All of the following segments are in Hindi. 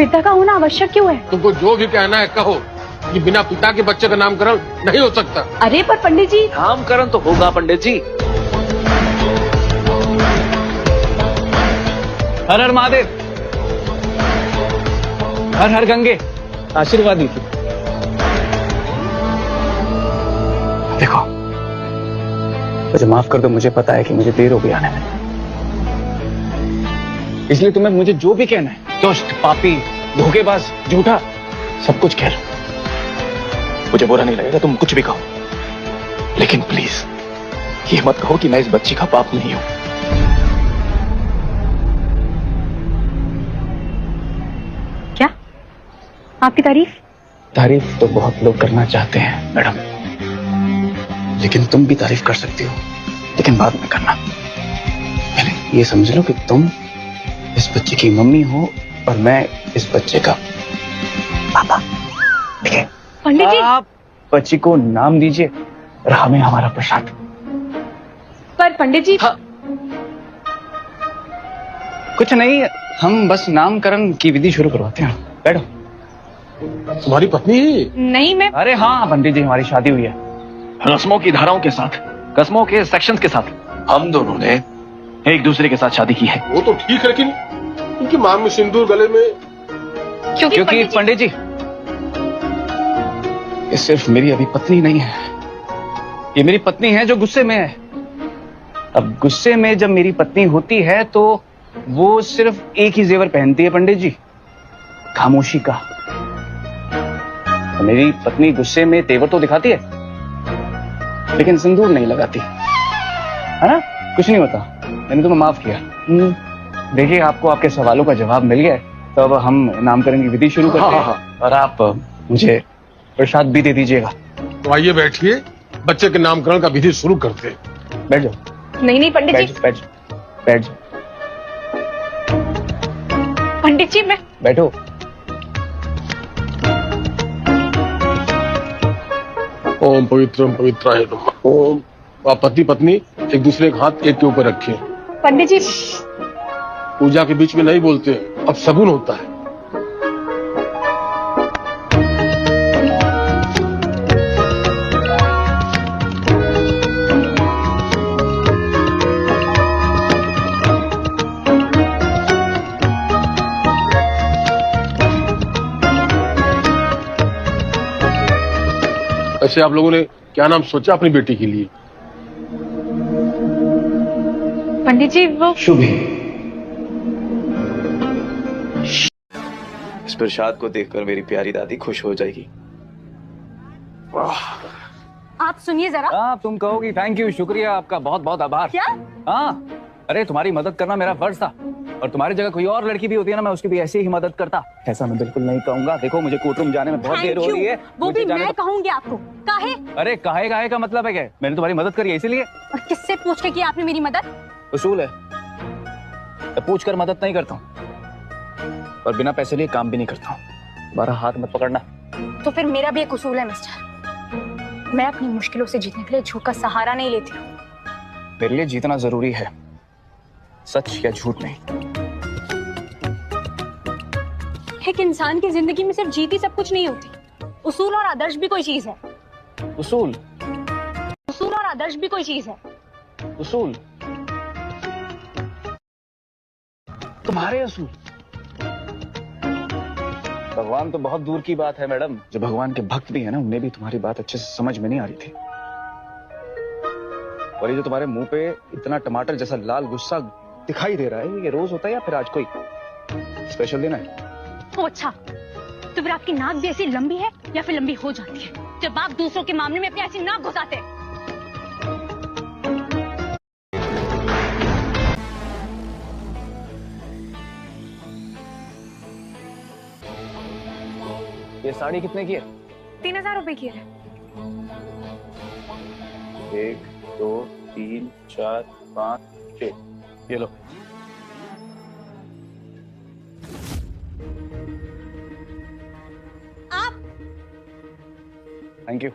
पिता का होना आवश्यक क्यों है? तुमको जो भी कहना है कहो, कि बिना पिता के बच्चे का नामकरण नहीं हो सकता। अरे पर पंडित जी। नामकरण तो होगा पंडित जी। हर हर महादेव, हर हर गंगे, आशीर्वाद दीजिए। देखो, मुझे माफ कर दो, मुझे पता है कि मुझे देर हो गई आने में, इसलिए तुम्हें मुझे जो भी कहना है, दुष्ट, पापी, धोखेबाज, झूठा, सब कुछ कह लो। मुझे बुरा नहीं लगेगा, तुम कुछ भी कहो, लेकिन प्लीज ये मत कहो कि मैं इस बच्ची का बाप नहीं हूं। क्या? आपकी तारीफ तो बहुत लोग करना चाहते हैं मैडम, लेकिन तुम भी तारीफ कर सकती हो, लेकिन बाद में करना। पहले ये समझ लो कि तुम इस बच्चे की मम्मी हो और मैं इस बच्चे का पापा। ठीक है? पंडित जी। आप बच्ची को नाम दीजिए और हमें हमारा प्रसाद। पर पंडित जी। हाँ। कुछ नहीं, हम बस नामकरण की विधि शुरू करवाते हैं। बैठो। तुम्हारी पत्नी? नहीं, मैं। अरे हाँ पंडित जी, हमारी शादी हुई है रस्मों की धाराओं के साथ, कस्मों के सेक्शंस के साथ। हम दोनों ने एक दूसरे के साथ शादी की है। वो तो ठीक है, लेकिन उनकी मांग में सिंदूर गले में क्योंकि पंडित जी, ये सिर्फ मेरी अभी पत्नी नहीं है, ये मेरी पत्नी है जो गुस्से में है। अब गुस्से में जब मेरी पत्नी होती है तो वो सिर्फ एक ही जेवर पहनती है पंडित जी, खामोशी का। तो मेरी पत्नी गुस्से में तेवर तो दिखाती है, लेकिन सिंदूर नहीं लगाती, है ना? कुछ नहीं होता, मैंने तुम्हें माफ किया। देखिए, आपको आपके सवालों का जवाब मिल गया है, तो अब हम नामकरण की विधि शुरू करते हैं। और आप मुझे प्रसाद भी दे दीजिएगा। तो आइए बैठिए, बच्चे के नामकरण का विधि शुरू करते हैं। बैठ जाओ। नहीं पंडित जी। बैठ जाओ, बैठ जाओ। पंडित जी, मैं। बैठो। ओम पवित्रम पवित्राय नमः। ओम। आप पति पत्नी एक दूसरे का हाथ एक के ऊपर रखिए। पंडित जी। पूजा के बीच में नहीं बोलते, अब शगुन होता है। ऐसे आप लोगों ने क्या नाम सोचा अपनी बेटी के लिए? पंडित जी, वो शुभ। इस प्रसाद को देखकर मेरी प्यारी दादी खुश हो जाएगी। आप सुनिए जरा। आप तुम कहोगी थैंक यू, शुक्रिया आपका, बहुत बहुत आभार। क्या? हाँ, अरे तुम्हारी मदद करना मेरा फर्ज था, और तुम्हारी जगह कोई और लड़की भी होती है ना, मैं उसकी भी ऐसे ही मदद करता। ऐसा मैं बिल्कुल नहीं कहूंगा। देखो, मुझे कोर्ट रूम जाने में बहुत देर हो रही है। वो भी मैं कहूंगी आपको। काहे? अरे काहे काहे का मतलब है क्या? मैंने तुम्हारी मदद करी है इसीलिए। और किससे पूछ के किया आपने मेरी मदद? उसूल है, मैं पूछ कर मदद नहीं करता हूँ, और बिना पैसे लिए काम भी नहीं करता हूँ। तुम्हारा हाथ मत पकड़ना। तो फिर मेरा भी एक उसूल है मिस्टर, मैं अपनी मुश्किलों से जीतने के लिए झूठ का सहारा नहीं लेती हूँ। मेरे लिए जीतना जरूरी है, सच या झूठ नहीं। एक इंसान की जिंदगी में सिर्फ जीत ही सब कुछ नहीं होती, उसूल और आदर्श भी कोई चीज है। उसूल और आदर्श भी कोई चीज है। उसूल, तुम्हारे असूल। भगवान तो बहुत दूर की बात है मैडम, जो भगवान के भक्त भी है ना, उन्हें भी तुम्हारी बात अच्छे से समझ में नहीं आ रही थी। और ये जो तुम्हारे मुंह पे इतना टमाटर जैसा लाल गुस्सा दिखाई दे रहा है, ये रोज होता है या फिर आज कोई स्पेशल दिन है? तो अच्छा, तो फिर आपकी नाक भी ऐसी लंबी है या फिर लंबी हो जाती है जब आप दूसरों के मामले में अपनी ऐसी नाक घुसाते हैं? ये साड़ी कितने की है? 3000 रुपए की है। 1 2 3 4 5 6, ये लो। आप? Thank you.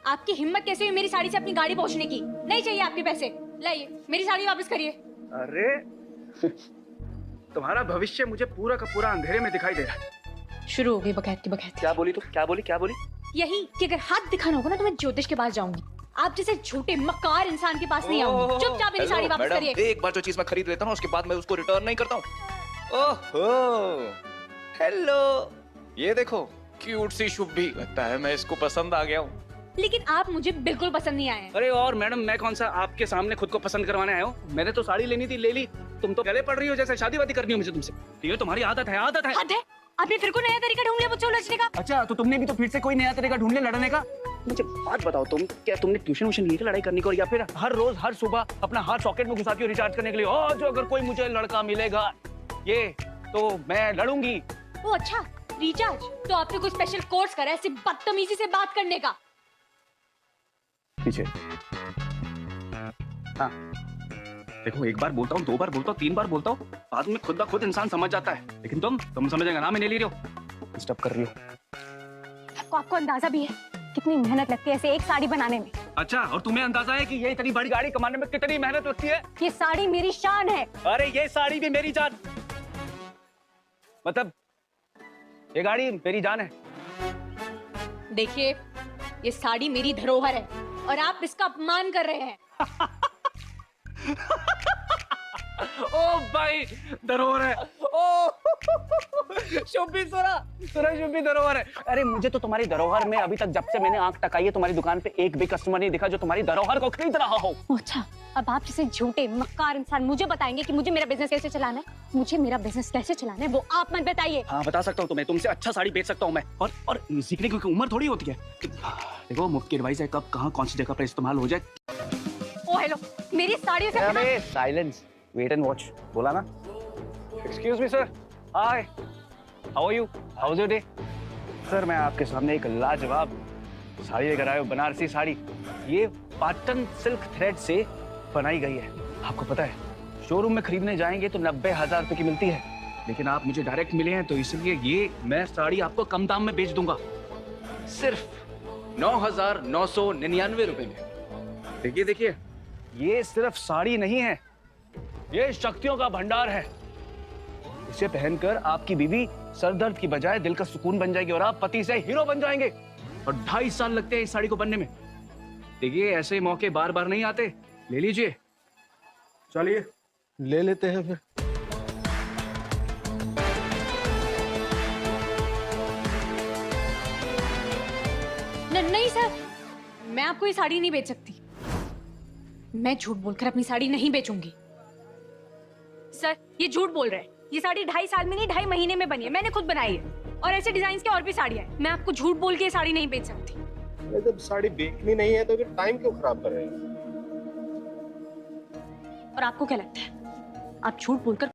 आपकी हिम्मत कैसे हुई मेरी साड़ी से अपनी गाड़ी पहुंचने की? नहीं चाहिए आपके पैसे, लाइए मेरी साड़ी वापस करिए। अरे तुम्हारा भविष्य मुझे पूरा का पूरा अंधेरे में दिखाई दे रहा है। शुरू हो गई बकैत की बकैत। क्या बोली तू? क्या बोली? क्या बोली? यही कि अगर हाथ दिखाना होगा ना तो मैं ज्योतिष के पास जाऊंगी। आप जैसे झूठे मक्कार इंसान के पास नहीं आऊंगी। चुपचाप मेरी साड़ी वापस करिए। एक बार जो चीज मैं खरीद लेता हूँ उसके बाद मैं उसको रिटर्न नहीं करता हूँ। ओहो, हेलो, ये देखो क्यूट सी शुभी, लगता है मैं इसको पसंद आ गया हूँ। लेकिन आप मुझे बिल्कुल पसंद नहीं आए हैं। अरे और मैडम, मैं कौन सा आपके सामने खुद को पसंद करवाने आया हूँ? मैंने तो साड़ी लेनी थी, ले ली। तुम तो गले पड़ रही हो जैसे शादी वादी करनी हो मुझे तुमसे। ये तुम्हारी आदत है, आदत है। हद है, आपने फिर को नया तरीका ढूंढ लिया मुझसे उलझने का। अच्छा, तो तुमने भी तो फिर से कोई नया तरीका ढूंढ लिया लड़ने का। मुझे बात बताओ, क्या तुमने ट्यूशन वूशन ली थी लड़ाई करने को, या फिर हर रोज हर सुबह अपना हाथ सॉकेट में घुसाती हो रिचार्ज करने के लिए? और जो अगर कोई मुझे लड़का मिलेगा ये तो मैं लड़ूंगी। ओ अच्छा, रिचार्ज। तो आपने कोई स्पेशल कोर्स करा है ऐसी बदतमीजी से बात करने का? पीछे। हाँ देखो, एक बार बोलता हूँ, दो बार बोलता हूँ, तीन बार बोलता हूँ, बाद में खुद ब खुद इंसान समझ जाता है। लेकिन तुम समझेगा ना, मैं नहीं ले रही हो, डिस्टर्ब कर रही हो। आपको अंदाजा भी है कितनी मेहनत लगती है ऐसे एक साड़ी बनाने में? अच्छा, और तुम्हें अंदाजा है कि ये इतनी बड़ी गाड़ी कमाने में कितनी मेहनत लगती है? ये साड़ी मेरी शान है। अरे ये साड़ी भी मेरी जान, मतलब ये गाड़ी मेरी जान है। देखिए, ये साड़ी मेरी धरोहर है और आप इसका अपमान कर रहे हैं। ओ भाई, धरोहर है। ओ शुभी, शुभी धरोहर है। अरे मुझे तो तुम्हारी धरोहर में अभी तक जब से मैंने आंख टकाई है तुम्हारी दुकान पे एक भी कस्टमर नहीं दिखा जो तुम्हारी धरोहर को खरीद रहा हो। अच्छा, अब आप जैसे झूठे मक्कार इंसान मुझे बताएंगे कि मुझे मेरा बिजनेस कैसे चलाना है? मुझे मेरा बिजनेस कैसे चलाना है वो आप मत बताइए। हाँ बता सकता हूँ तुम्हें, तुमसे अच्छा साड़ी बेच सकता हूँ मैं। और सीखने की उम्र थोड़ी होती है। देखो, मुफ्त की एडवाइस है, कब कहाँ कौन सी जगह पर इस्तेमाल हो जाए। ओ हेलो, मेरी साड़ी से अबे साइलेंस, वेट एंड वॉच बोला ना। Excuse me sir, hi, how are you, how is your day? Sir मैं आपके सामने एक लाजवाब साड़ी लेकर आया हूँ, बनारसी साड़ी। ये पाटन सिल्क थ्रेड से बनाई गई है। आपको पता है, शोरूम में खरीदने जाएंगे तो 90,000 रुपए की मिलती है, लेकिन आप मुझे डायरेक्ट मिले हैं तो इसलिए ये मैं साड़ी आपको कम दाम में बेच दूंगा, सिर्फ 9,999 रुपए में। देखिए देखिए, ये सिर्फ साड़ी नहीं है, ये शक्तियों का भंडार है। इसे पहनकर आपकी बीवी सरदर्द की बजाय दिल का सुकून बन जाएगी और आप पति से हीरो बन जाएंगे। और 2.5 साल लगते हैं इस साड़ी को बनने में। देखिए, ऐसे मौके बार बार नहीं आते, ले लीजिए। चलिए ले लेते हैं फिर। नहीं सर, मैं आपको ये साड़ी नहीं बेच सकती। मैं झूठ बोलकर अपनी साड़ी नहीं बेचूंगी। सर ये झूठ बोल रहे हैं। ये साड़ी 2.5 साल में नहीं 2.5 महीने में बनी है, मैंने खुद बनाई है। और ऐसे डिजाइन की और भी साड़ियां हैं। मैं आपको झूठ बोल के ये साड़ी नहीं बेच सकती। जब साड़ी बेचनी नहीं है तो फिर टाइम क्यों खराब कर रहे हैं? और आपको क्या लगता है आप झूठ बोलकर